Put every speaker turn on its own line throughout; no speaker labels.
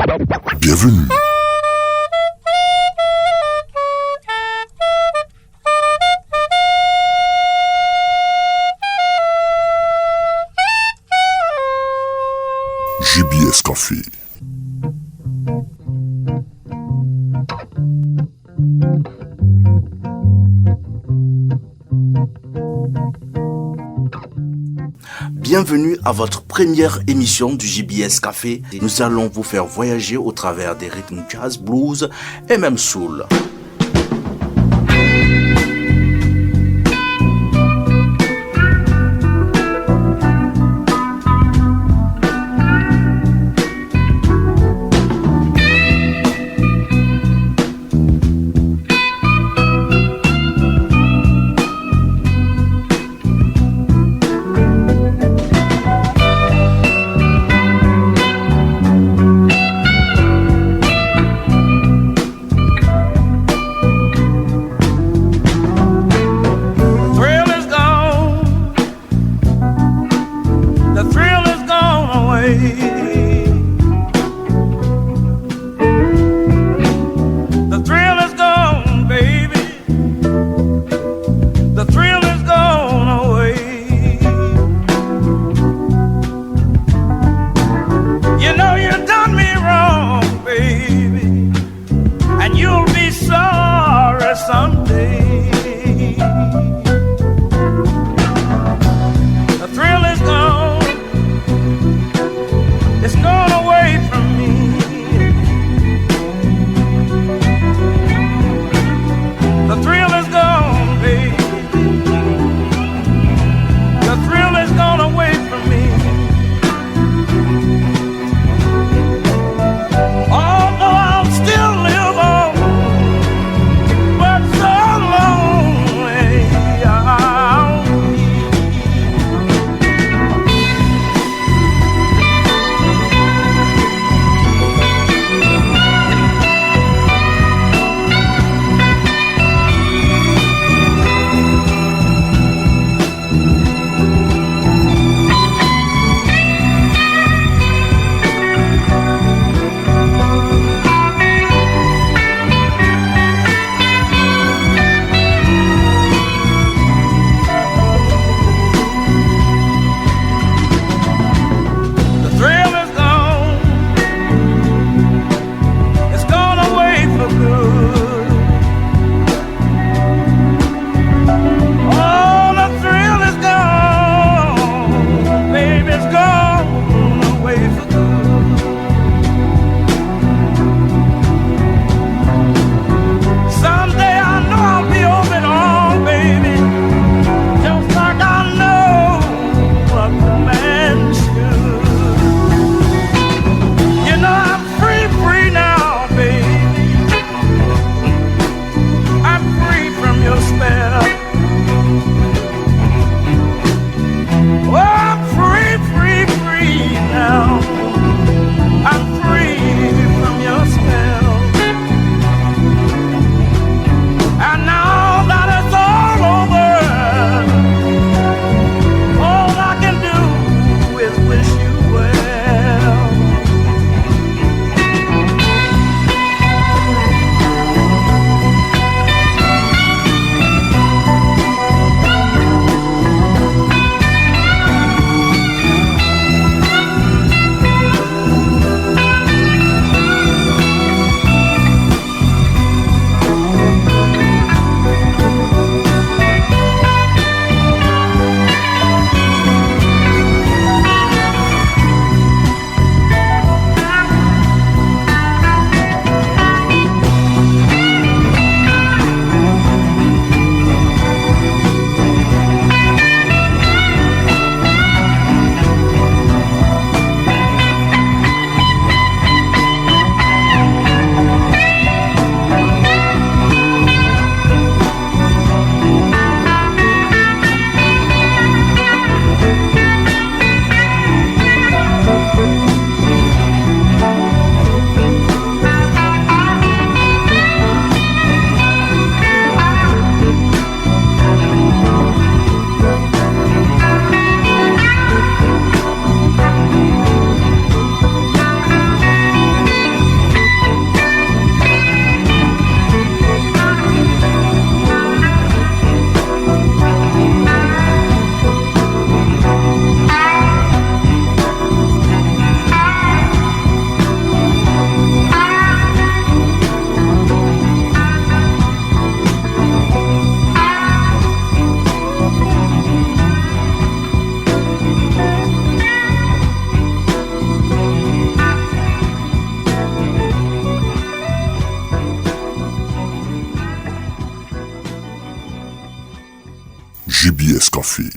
Bienvenue. GBS Café.
Bienvenue à votre première émission du JBS Café. Nous allons vous faire voyager au travers des rythmes jazz, blues et même soul.
Coffee.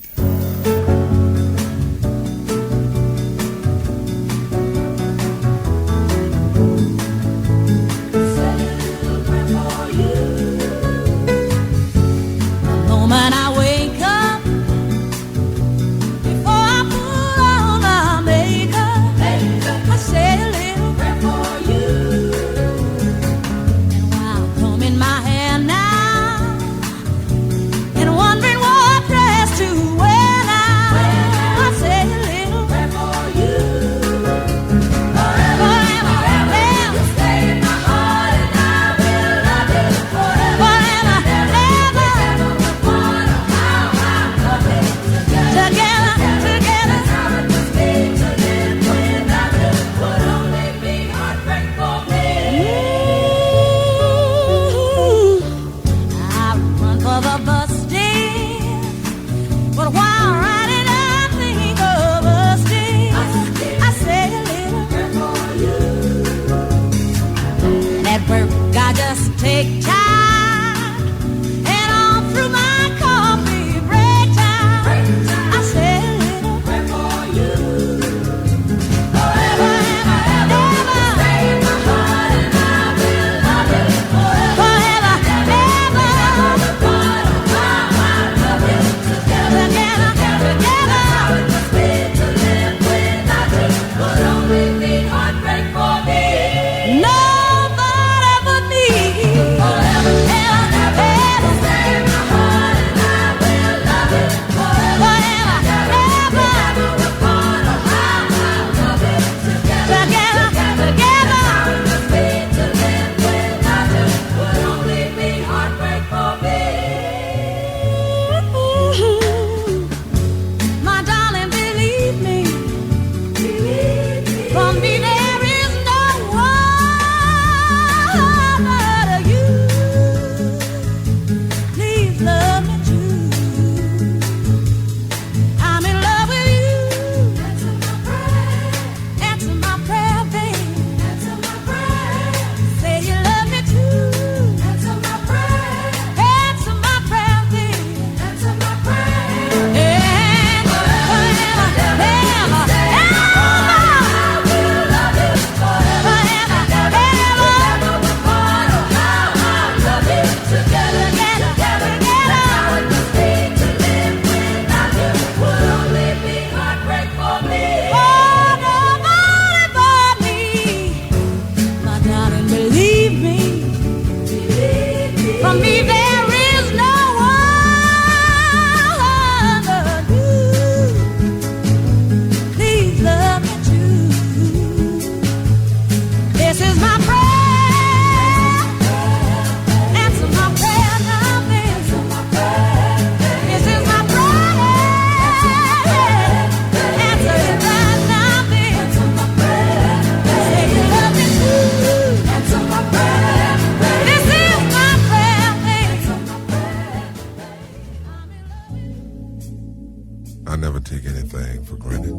I never take anything for granted.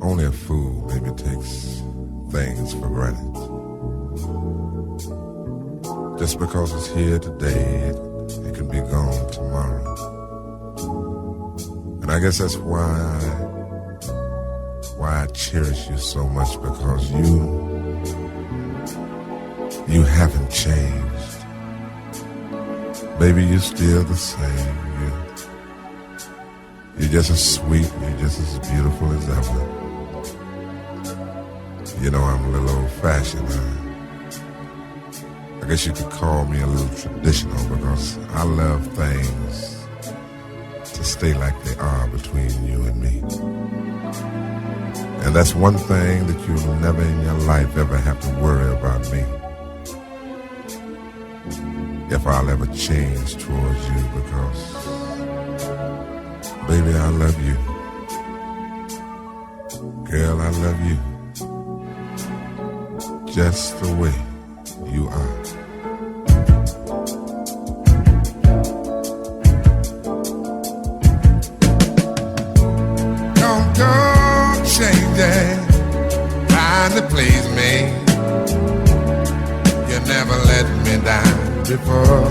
Only a fool maybe takes things for granted. Just because it's here today, it can be gone tomorrow. And I guess that's why I cherish you so much, because you haven't changed. Baby, you're still the same. You're just as sweet, you're just as beautiful as ever. You know, I'm a little old-fashioned. I guess you could call me a little traditional, because I love things to stay like they are between you and me. And that's one thing that you'll never in your life ever have to worry about me. If I'll ever change towards you, because baby, I love you. Girl, I love you. Just the way you are. Don't change it, trying to please me. You never let me down before.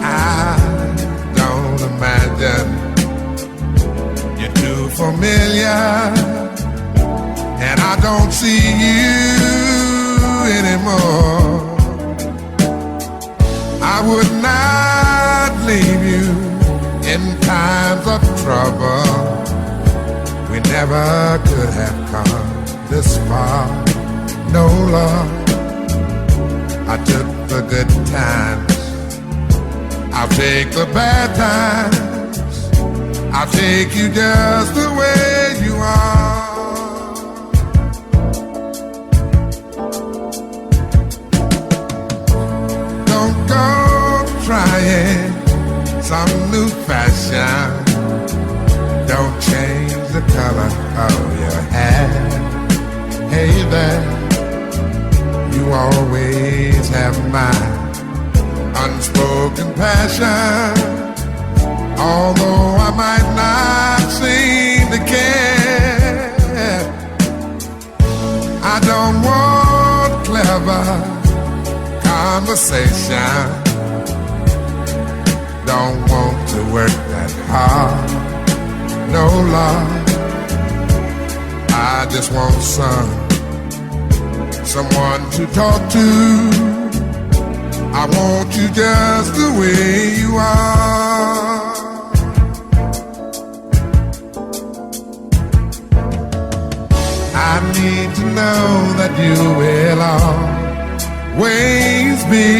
I imagine you're too familiar, and I don't see you anymore. I would not leave you in times of trouble. We never could have come this far, no love. I took the good times, I'll take the bad times, I'll take you just the way you are. Don't go trying some new fashion, don't change the color of your hair. Hey there, you always have my unspoken passion. Although I might not seem to care, I don't want clever conversation, don't want to work that hard, no love. I just want someone to talk to. I want you just the way you are. I need to know that you will always be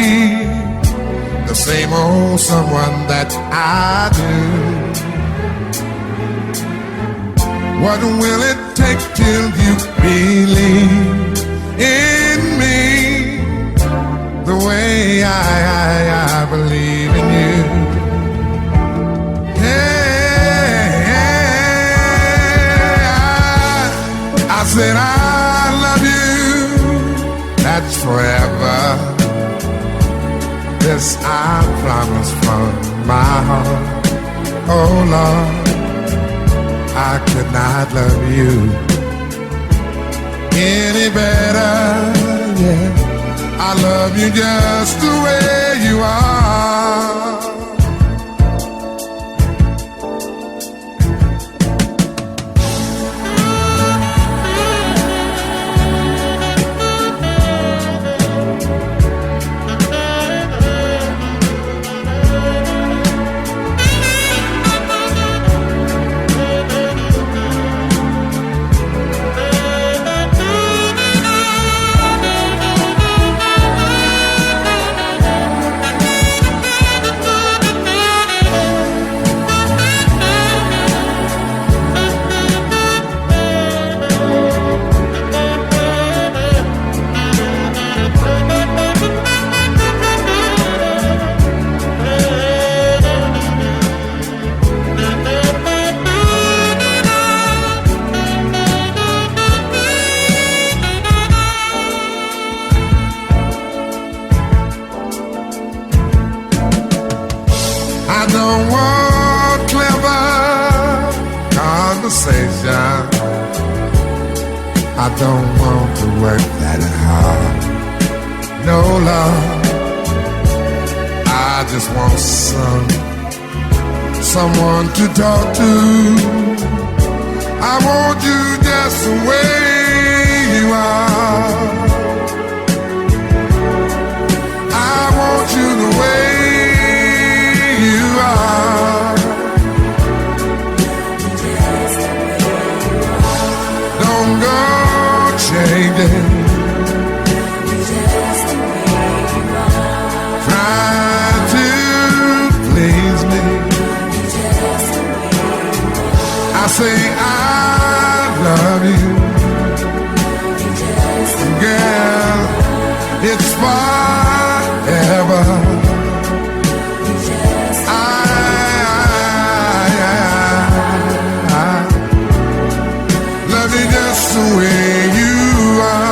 the same old someone that I do. What will it take till you believe in me the way I believe in you? Hey, I said I love you, that's forever. This I promise from my heart. Oh Lord, I could not love you any better, yeah. I love you just the way you are. I don't want to work that hard, no love. I just want someone to talk to. I want you just the way you are. I want you the way you are. Don't go changing, try to please me. I say I love you, girl, it's forever. I love you just the way you are.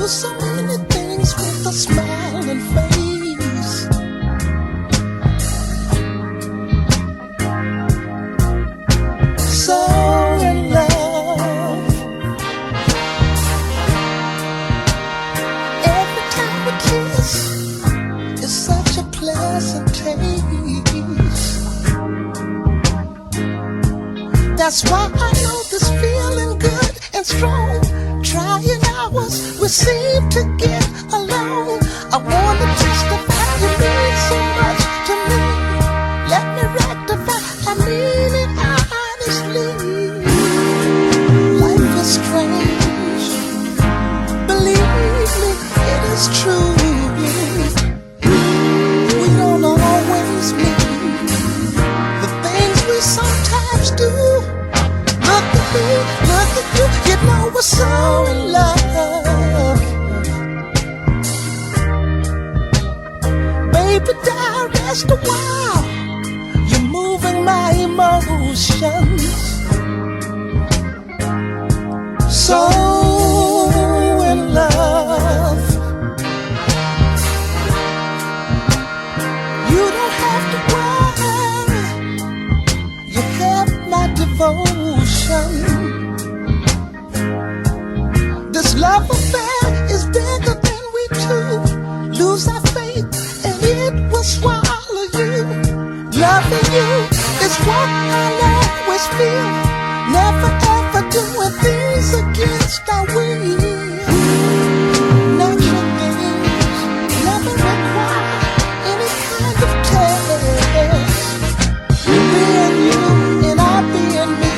do so many things with a smiling face. So in love. Every time we kiss, it's such a pleasant taste. That's why I know this feeling good and strong. Trying hours, we seem to get along. I wanna testify you mean so much to me. Let me rectify, I mean it honestly. Life is strange, believe me, it is true. We don't always mean the things we sometimes do. Look at me, look at you, you know we're so in love. Baby, down, rest a while. You're moving my emotions. So in love. You don't have to worry. You have my devotion. This love affair is bigger than we two. Lose our faith and it will swallow you. Loving you is what I'll always feel. Never ever doing things against our will. Natural things never require any kind of test. Being you and I being me.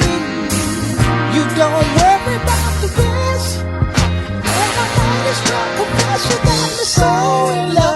You don't worry about the rest. And my heart is strong, compassion got me so in love.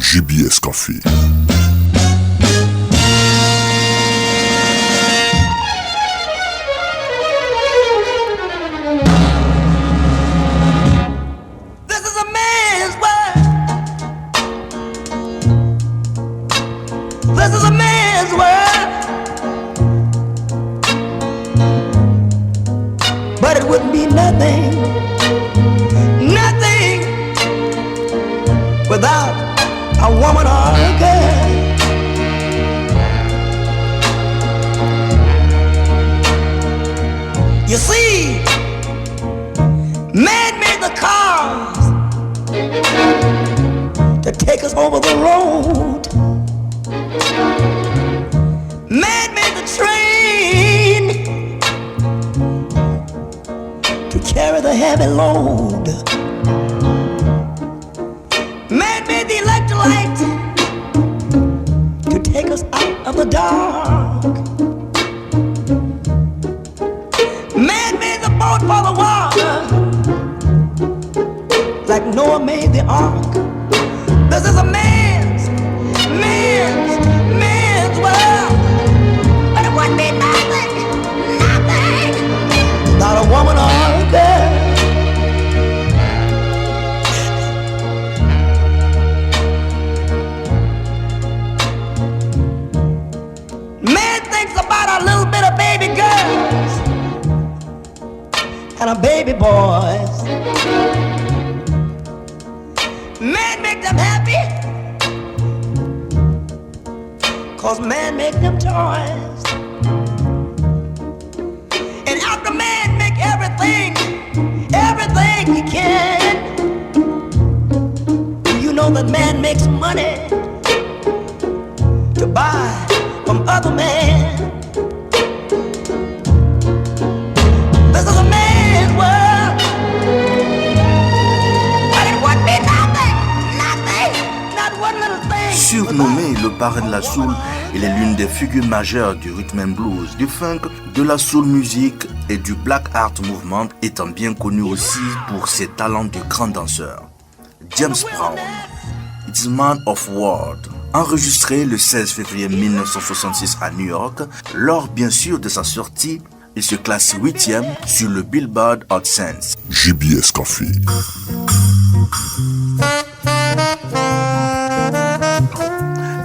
GBS Coffee.
This is a man's world. This is a man's world. But it wouldn't be nothing, nothing without a woman or a girl. You see, man made the cars to take us over the road. Man made the train to carry the heavy load. Man made the electrolyte to take us out of the dark. Man made the boat for the water, like Noah made the ark. This is a man's world. But it wouldn't be nothing without a woman or a girl. Man thinks about a little bit of baby girls and a baby boys. Man make them happy, 'cause man make them toys. And after man make everything he can, do you know that man makes money to buy from other men? This is a man's world, but it would be nothing, not one little thing.
Surnommé le parrain de la soul, il est l'une des figures majeures du rhythm and blues, du funk, de la soul music et du black art movement, étant bien connu aussi pour ses talents de grand danseur. James Brown, It's a Man of World, enregistré le 16 février 1966 à New York, lors bien sûr de sa sortie, il se classe 8e sur le Billboard Hot 100.
JBS Coffee.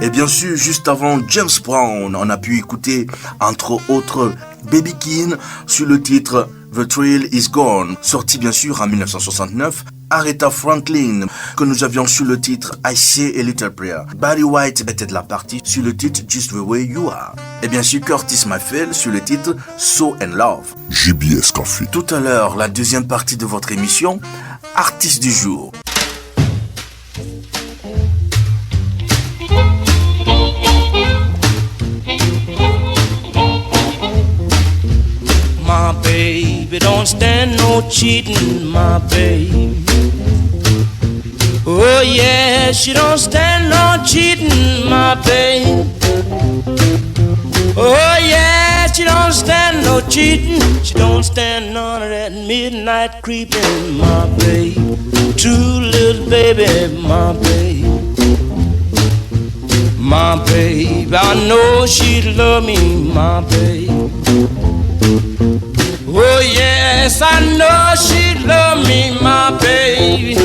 Et bien sûr, juste avant James Brown, on a pu écouter, entre autres, Baby Keane sur le titre The Thrill Is Gone, sorti bien sûr en 1969. Aretha Franklin, que nous avions sur le titre I Say a Little Prayer. Barry White était de la partie sur le titre Just the Way You Are. Et bien sûr, Curtis Mayfield sur le titre So and Love.
JBS Coffee.
Tout à l'heure, la deuxième partie de votre émission, Artiste du jour.
My baby don't stand no cheating, my baby. Oh yeah, she don't stand no cheating, my baby. Oh yeah, she don't stand no cheating. She don't stand none of that midnight creeping, my baby. True little baby, my baby. My baby, I know she'd love me, my baby. Oh yes, I know she'd love me, my baby.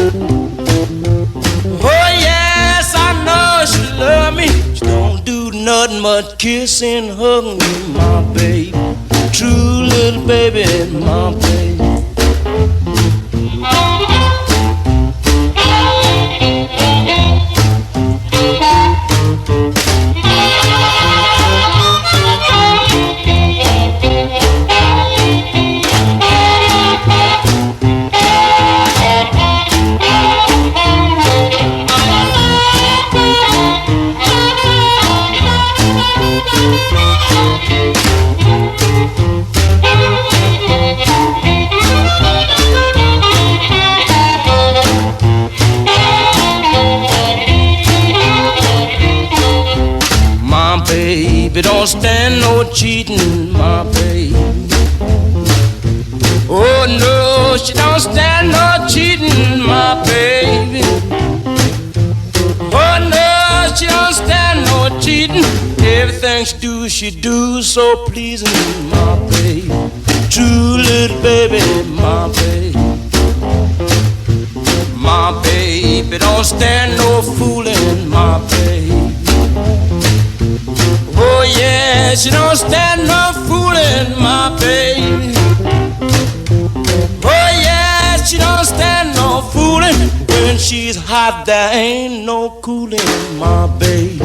Oh yes, I know she'd love me. She don't do nothing but kiss and hug me, my baby. True little baby, my baby. Baby, don't stand no cheating, my baby. Oh no, she don't stand no cheating, my baby. Oh no, she don't stand no cheating. Everything she do so pleasing, my baby. True little baby, my baby. My baby don't stand no fooling, my baby. Oh yeah, she don't stand no fooling, my baby. Oh yeah, she don't stand no fooling. When she's hot, there ain't no cooling, my baby.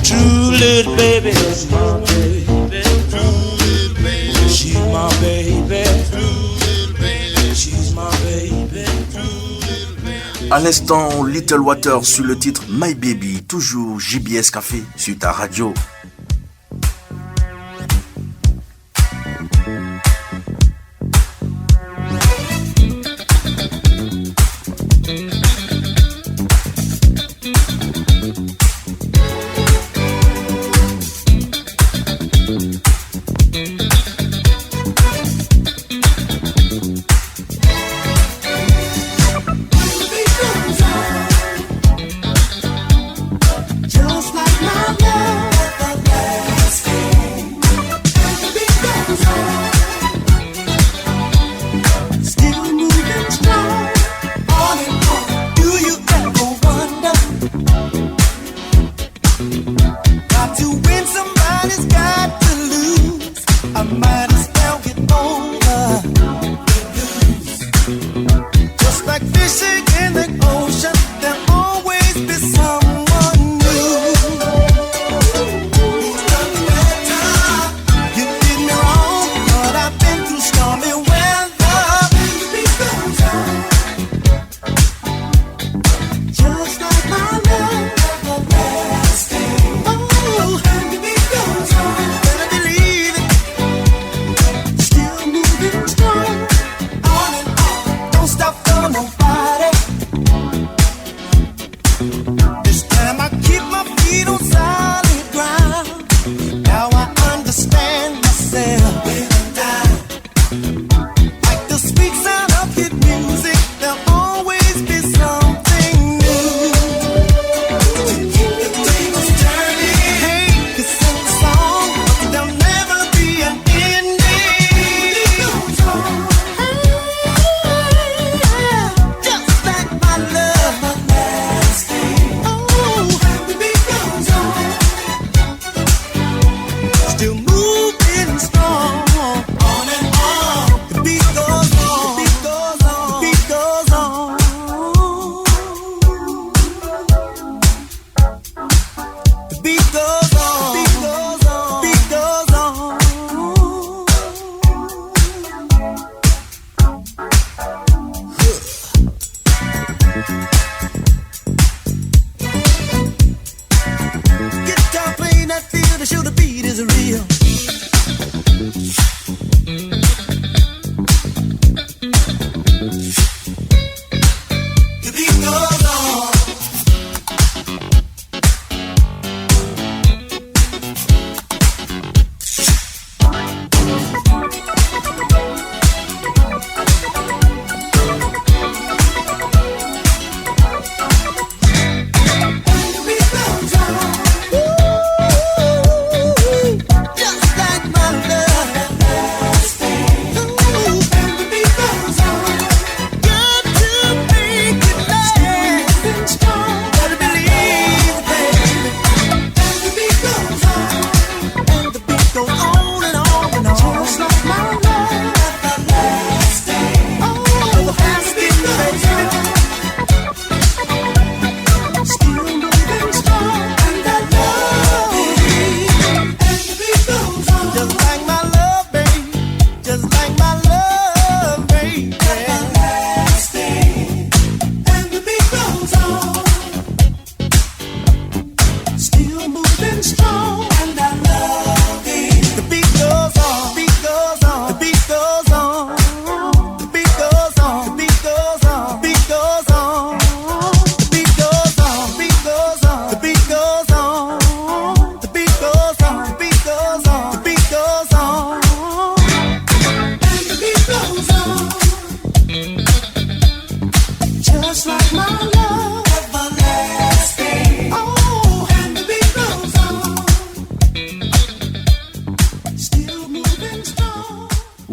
True little baby, my baby. True little baby, she's my baby. True little baby, she's my baby. True little baby.
À l'instant, Little Water sur le titre My Baby, toujours JBS Café sur ta radio.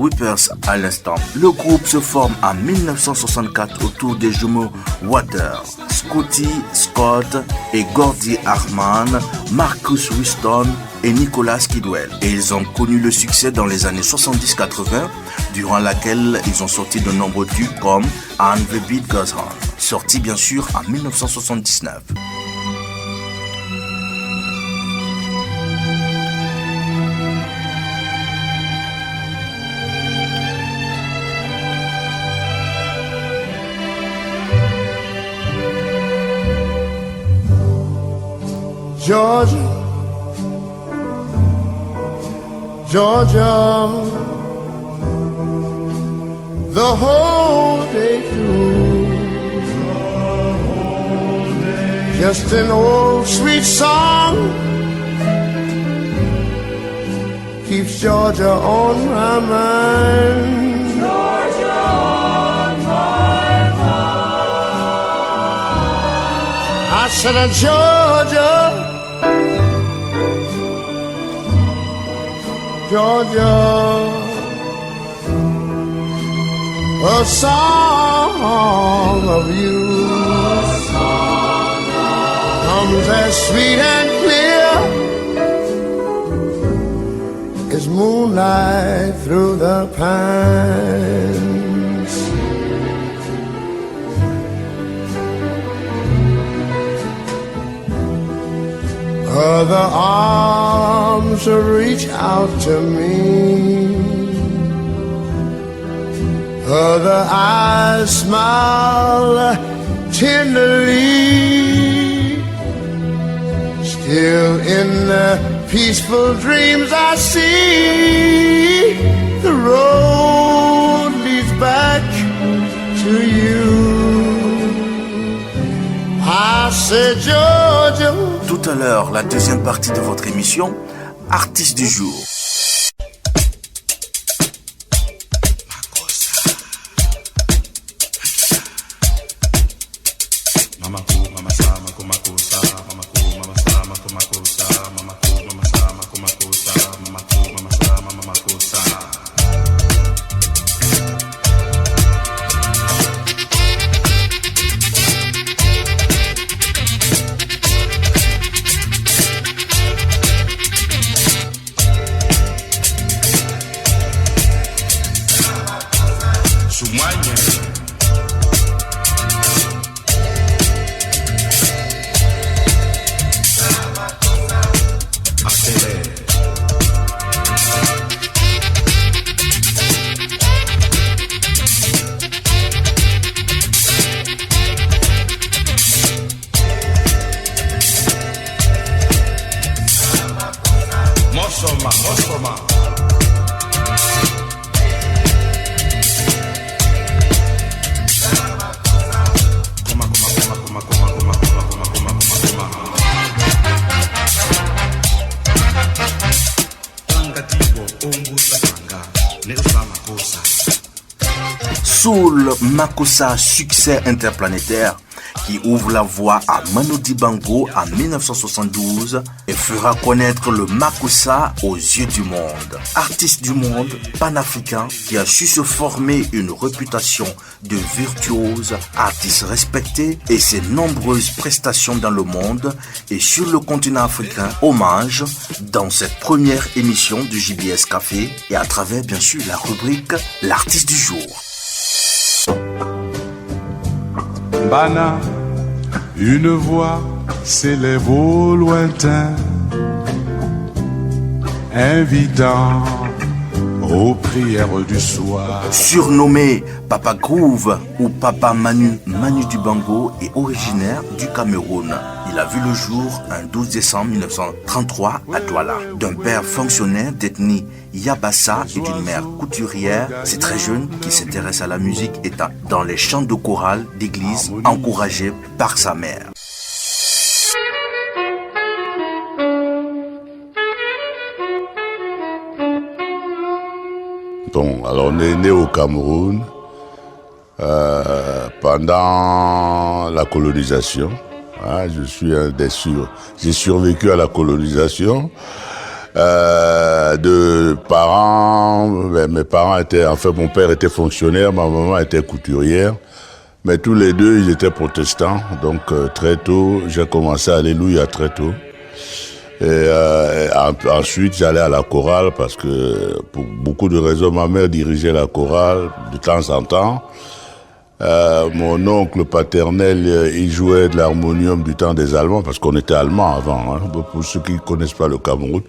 Whippers à l'instant. Le groupe se forme en 1964 autour des jumeaux Waters, Scotty Scott et Gordy Hartman, Marcus Winston et Nicholas Kidwell. Et ils ont connu le succès dans les années 70-80, durant laquelle ils ont sorti de nombreux tubes comme And the Beat Goes On, sorti bien sûr en 1979.
Georgia, Georgia, the whole day through, just an old sweet song keeps Georgia on my mind.
Georgia on my mind.
I said, Georgia, Georgia, a song of you comes as sweet and clear as moonlight through the pines. Other arms reach out to me, other eyes smile tenderly. Still in the peaceful dreams I see, the road leads back to you. I said, Georgia.
Tout à l'heure, la deuxième partie de votre émission, Artiste du jour. Soul Makossa, succès interplanétaire, qui ouvre la voie à Manu Dibango en 1972 et fera connaître le Makossa aux yeux du monde. Artiste du monde, panafricain, qui a su se former une réputation de virtuose, artiste respecté et ses nombreuses prestations dans le monde et sur le continent africain. Hommage dans cette première émission du JBS Café et à travers bien sûr la rubrique L'artiste du jour.
Bana, une voix s'élève au lointain, invitant aux prières du soir.
Surnommé Papa Groove ou Papa Manu, Manu Dibango est originaire du Cameroun. Il a vu le jour un 12 décembre 1933 à Douala. D'un père fonctionnaire d'ethnie Yabassa et d'une mère couturière, c'est très jeune qui s'intéresse à la musique étant dans les chants de chorale d'église encouragé par sa mère.
Bon, alors on est né au Cameroun pendant la colonisation. Je suis un des j'ai survécu à la colonisation. De parents, mes parents étaient, enfin mon père était fonctionnaire, ma maman était couturière, mais tous les deux ils étaient protestants, donc très tôt j'ai commencé Alléluia très tôt. Et ensuite j'allais à la chorale parce que pour beaucoup de raisons ma mère dirigeait la chorale de temps en temps. Mon oncle paternel, il jouait de l'harmonium du temps des Allemands, parce qu'on était Allemands avant, hein, pour ceux qui ne connaissent pas le Cameroun.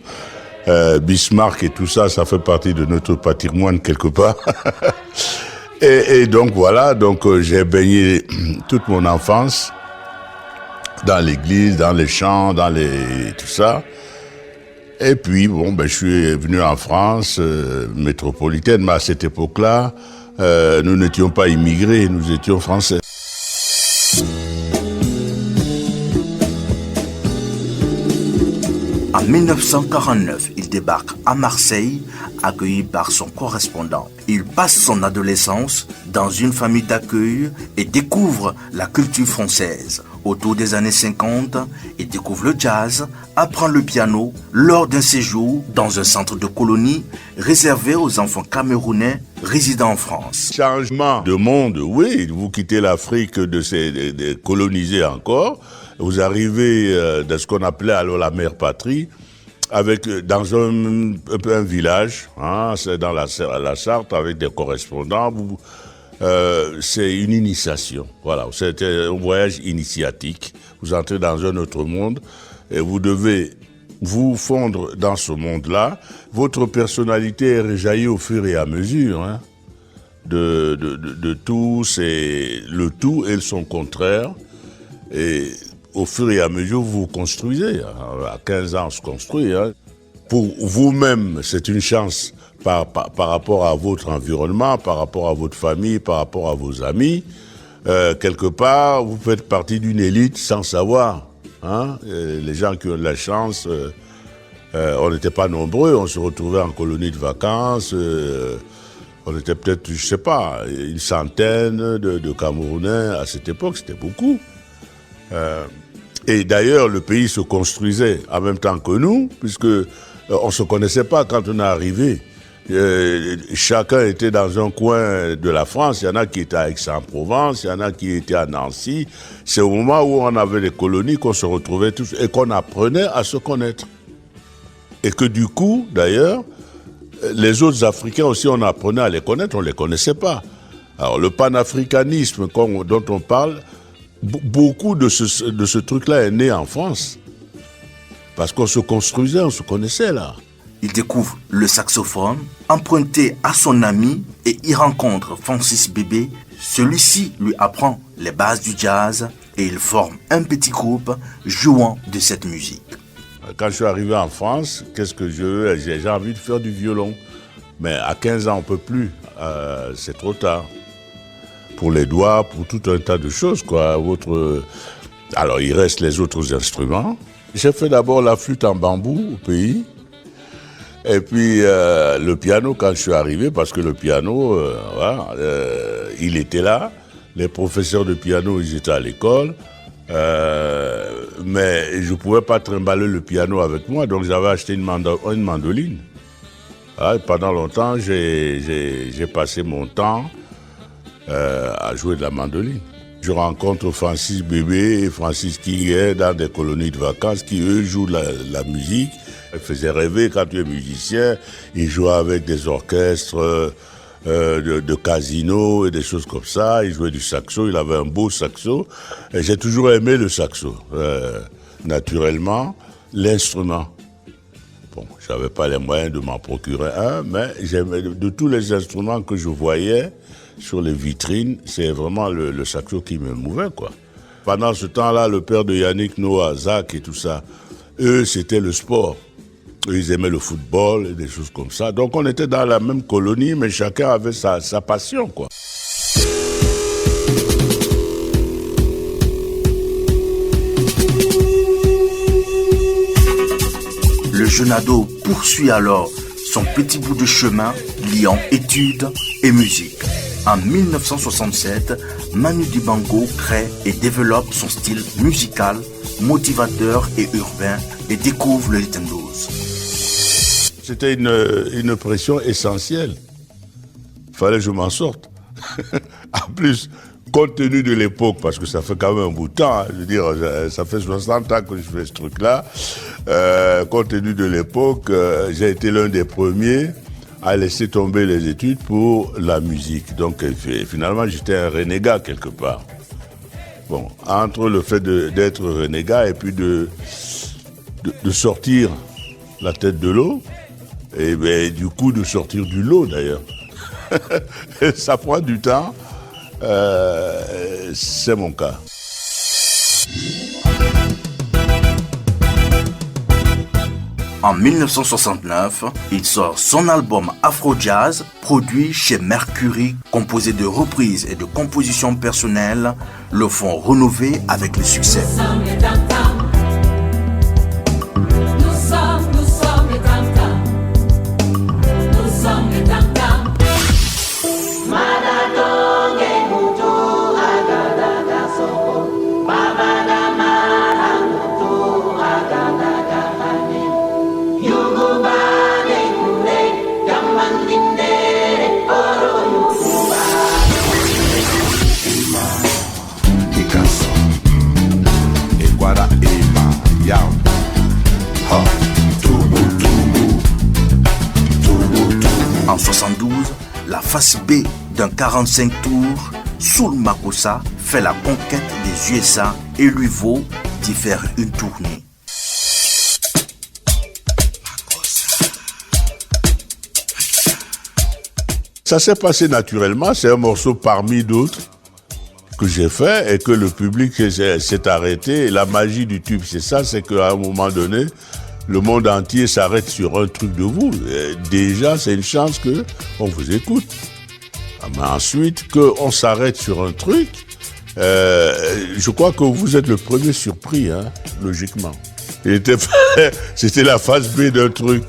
Bismarck et tout ça, ça fait partie de notre patrimoine quelque part. et donc voilà, donc j'ai baigné toute mon enfance dans l'église, dans les chants, tout ça. Et puis, bon, je suis venu en France, métropolitaine, mais à cette époque-là, nous n'étions pas immigrés, nous étions français.
En En 1949, il débarque à Marseille, accueilli par son correspondant. Il passe son adolescence dans une famille d'accueil et découvre la culture française. Autour des années 50, il découvre le jazz, apprend le piano lors d'un séjour dans un centre de colonie réservé aux enfants camerounais résidant en France.
Changement de monde, oui, vous quittez l'Afrique de coloniser encore, vous arrivez dans ce qu'on appelait alors la mère patrie, dans un village, hein, c'est dans la Sarthe, avec des correspondants. C'est une initiation. Voilà, c'est un voyage initiatique. Vous entrez dans un autre monde et vous devez vous fondre dans ce monde-là. Votre personnalité est rejaillie au fur et à mesure, hein, de tout. C'est le tout et son contraire. Et au fur et à mesure, vous vous construisez. À 15 ans, on se construit. Hein. Pour vous-même, c'est une chance par rapport à votre environnement, par rapport à votre famille, par rapport à vos amis. Quelque part, vous faites partie d'une élite sans savoir. Hein. Les gens qui ont de la chance, on n'était pas nombreux, on se retrouvait en colonie de vacances. On était peut-être, je sais pas, une centaine de Camerounais. À cette époque, c'était beaucoup. Et d'ailleurs, le pays se construisait en même temps que nous, puisque on ne se connaissait pas quand on est arrivé. Chacun était dans un coin de la France. Il y en a qui étaient à Aix-en-Provence, il y en a qui étaient à Nancy. C'est au moment où on avait les colonies qu'on se retrouvait tous et qu'on apprenait à se connaître. Et que du coup, d'ailleurs, les autres Africains aussi, on apprenait à les connaître, on ne les connaissait pas. Alors le panafricanisme dont on parle, beaucoup de ce truc-là est né en France. Parce qu'on se construisait, on se connaissait là.
Il découvre le saxophone, emprunté à son ami, et y rencontre Francis Bébé. Celui-ci lui apprend les bases du jazz et ils forment un petit groupe jouant de cette musique.
Quand je suis arrivé en France, qu'est-ce que je veux ? J'ai envie de faire du violon. Mais à 15 ans, on ne peut plus. C'est trop tard. Pour les doigts, pour tout un tas de choses, quoi. Alors, il reste les autres instruments. J'ai fait d'abord la flûte en bambou au pays. Et puis, le piano, quand je suis arrivé, parce que le piano, il était là. Les professeurs de piano, ils étaient à l'école. Mais je ne pouvais pas trimballer le piano avec moi, donc j'avais acheté une mandoline. Et pendant longtemps, j'ai passé mon temps à jouer de la mandoline. Je rencontre Francis Bébé et Francis Kinguet dans des colonies de vacances qui, eux, jouent la musique. Ils faisaient rêver quand tu es musicien. Ils jouaient avec des orchestres de casino et des choses comme ça. Ils jouaient du saxo. Il avait un beau saxo. Et j'ai toujours aimé le saxo. Naturellement, l'instrument. Bon, je n'avais pas les moyens de m'en procurer un, mais de tous les instruments que je voyais sur les vitrines, c'est vraiment le saxo qui me mouvait, quoi. Pendant ce temps-là, le père de Yannick Noah, Zach et tout ça, eux, c'était le sport. Eux, ils aimaient le football et des choses comme ça. Donc, on était dans la même colonie, mais chacun avait sa passion, quoi.
Le jeune ado poursuit alors son petit bout de chemin liant études et musique. En 1967, Manu Dibango crée et développe son style musical, motivateur et urbain et découvre le rhythm blues.
C'était une pression essentielle. Il fallait que je m'en sorte. En plus, compte tenu de l'époque, parce que ça fait quand même un bout de temps, hein, je veux dire, ça fait 60 ans que je fais ce truc-là, compte tenu de l'époque, j'ai été l'un des premiers à laisser tomber les études pour la musique. Donc finalement, j'étais un renégat quelque part. Bon, entre le fait d'être renégat et puis de sortir la tête de l'eau, et bien, du coup de sortir du lot d'ailleurs. Ça prend du temps, c'est mon cas.
En 1969, il sort son album Afro Jazz, produit chez Mercury, composé de reprises et de compositions personnelles, le font renouveler avec le succès.
Nous sommes
En 72, la face B d'un 45 tours, Soul Makossa fait la conquête des USA et lui vaut d'y faire une tournée.
Ça s'est passé naturellement, c'est un morceau parmi d'autres que j'ai fait et que le public s'est arrêté. Et la magie du tube, c'est ça, c'est qu'à un moment donné, le monde entier s'arrête sur un truc de vous. Et déjà, c'est une chance qu'on vous écoute. Mais ensuite, qu'on s'arrête sur un truc, je crois que vous êtes le premier surpris, logiquement. C'était la phase B d'un truc.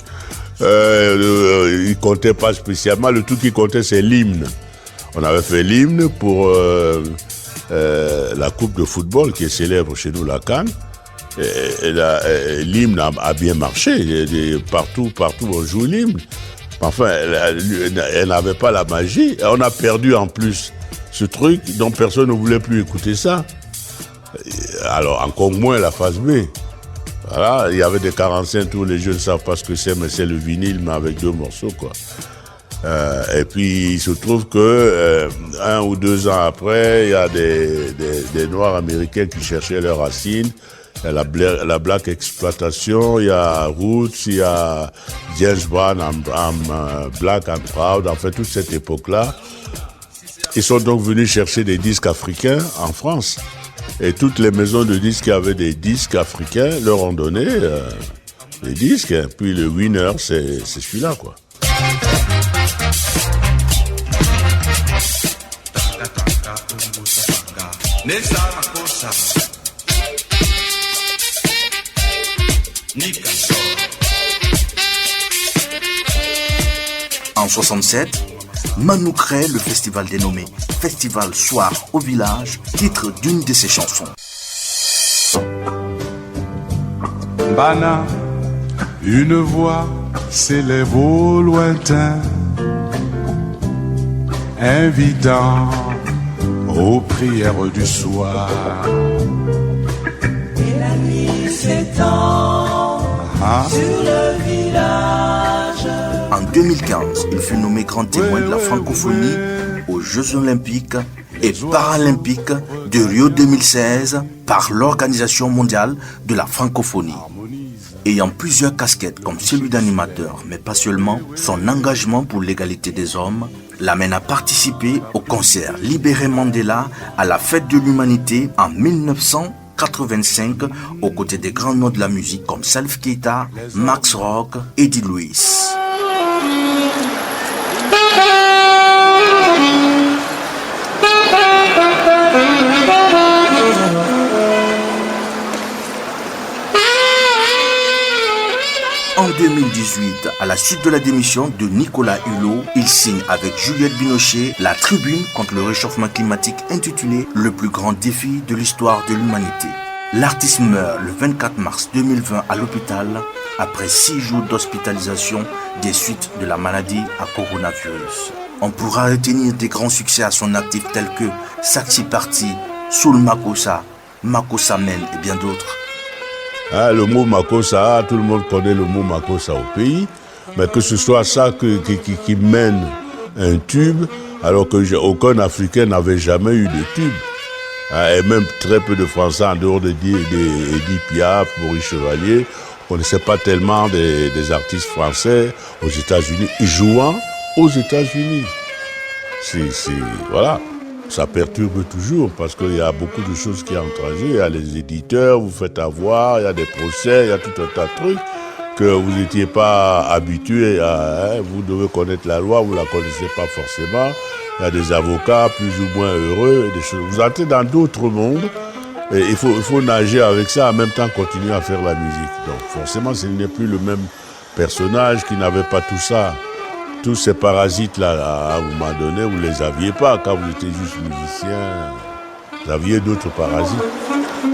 Il comptait pas spécialement. Le truc qui comptait, c'est l'hymne. On avait fait l'hymne pour la coupe de football qui est célèbre chez nous, la CAN. L'hymne a bien marché. Partout, on joue l'hymne. Enfin, elle n'avait pas la magie. On a perdu en plus ce truc dont personne ne voulait plus écouter ça. Alors, encore moins la phase B. Voilà, il y avait des 45 tours, les jeunes ne savent pas ce que c'est, mais c'est le vinyle, mais avec 2 morceaux, quoi. Et puis, il se trouve que 1 ou 2 ans après, il y a des Noirs américains qui cherchaient leurs racines. Il y a la Black Exploitation, il y a Roots, il y a James Brown, Black and Proud, en fait, toute cette époque-là. Ils sont donc venus chercher des disques africains en France. Et toutes les maisons de disques qui avaient des disques africains leur ont donné des disques. Puis le winner, c'est celui-là, quoi.
En 67, Manu crée le festival dénommé Festival Soir au Village, titre d'une de ses chansons.
Bana, une voix s'élève au lointain, invitant aux prières du soir.
Et la nuit s'étend sur le village.
En 2015, il fut nommé grand témoin de la francophonie aux Jeux Olympiques et Paralympiques de Rio 2016 par l'Organisation mondiale de la francophonie. Ayant plusieurs casquettes comme celui d'animateur, mais pas seulement, son engagement pour l'égalité des hommes l'amène à participer au concert Libérez Mandela à la Fête de l'Humanité en 1985 aux côtés des grands noms de la musique comme Salif Keita, Max Rock, Eddie Lewis. En 2018, à la suite de la démission de Nicolas Hulot, il signe avec Juliette Binochet la tribune contre le réchauffement climatique intitulée « Le plus grand défi de l'histoire de l'humanité ». L'artiste meurt le 24 mars 2020 à l'hôpital après 6 jours d'hospitalisation des suites de la maladie à coronavirus. On pourra retenir des grands succès à son actif tels que Saxi Party, Soul Makossa, Makossa Men et bien d'autres.
Le mot Makossa, tout le monde connaît le mot Makossa au pays, mais que ce soit ça qui mène un tube, alors qu'aucun Africain n'avait jamais eu de tube. Et même très peu de Français, en dehors d'Edith Piaf, Maurice Chevalier, on ne connaissait pas tellement des artistes français aux États-Unis, jouant aux États-Unis. Voilà. Ça perturbe toujours parce qu'il y a beaucoup de choses qui entrent en jeu. Il y a les éditeurs, vous faites avoir, il y a des procès, il y a tout un tas de trucs que vous n'étiez pas habitué à. Vous devez connaître la loi, vous ne la connaissez pas forcément. Il y a des avocats plus ou moins heureux, des choses. Vous entrez dans d'autres mondes et il faut nager avec ça, en même temps continuer à faire la musique. Donc forcément, ce n'est plus le même personnage qui n'avait pas tout ça. Tous ces parasites-là, à un moment donné, vous ne les aviez pas. Quand vous étiez juste musicien, vous aviez d'autres parasites.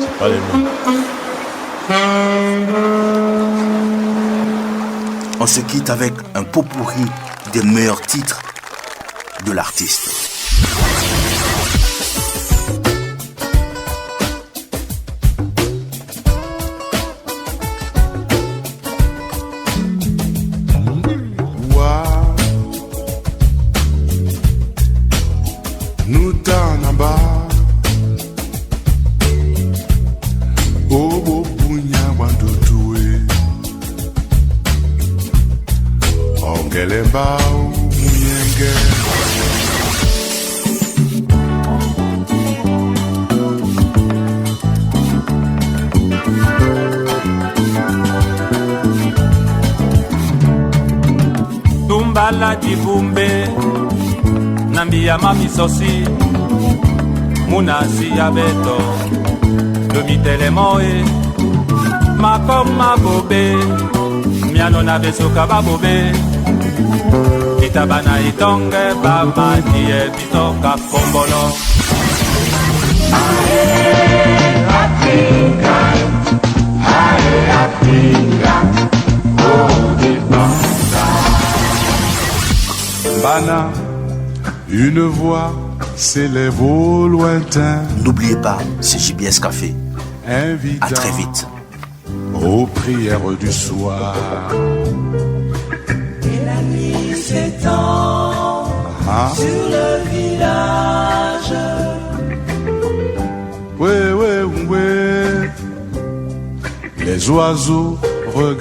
C'est pas les mêmes.
On se quitte avec un pot pourri des meilleurs titres de l'artiste.
Ongelemba Muyenge.
Tumbala Dibumbe Nambiyama Misosi Munasi Yabeto Domitele Moe Makoma Bobe Miano na besoka babobe Itabana itonge baba die bitoka kombolo Ae Africa Ae Africa Oh des
Bana, une voix s'élève au lointain.
N'oubliez pas, c'est JBS Café.
Invitant
à très vite.
Aux prières du soir.
Et la nuit s'étend sur le village.
Ouais, ouais, ouais. Les oiseaux regardent.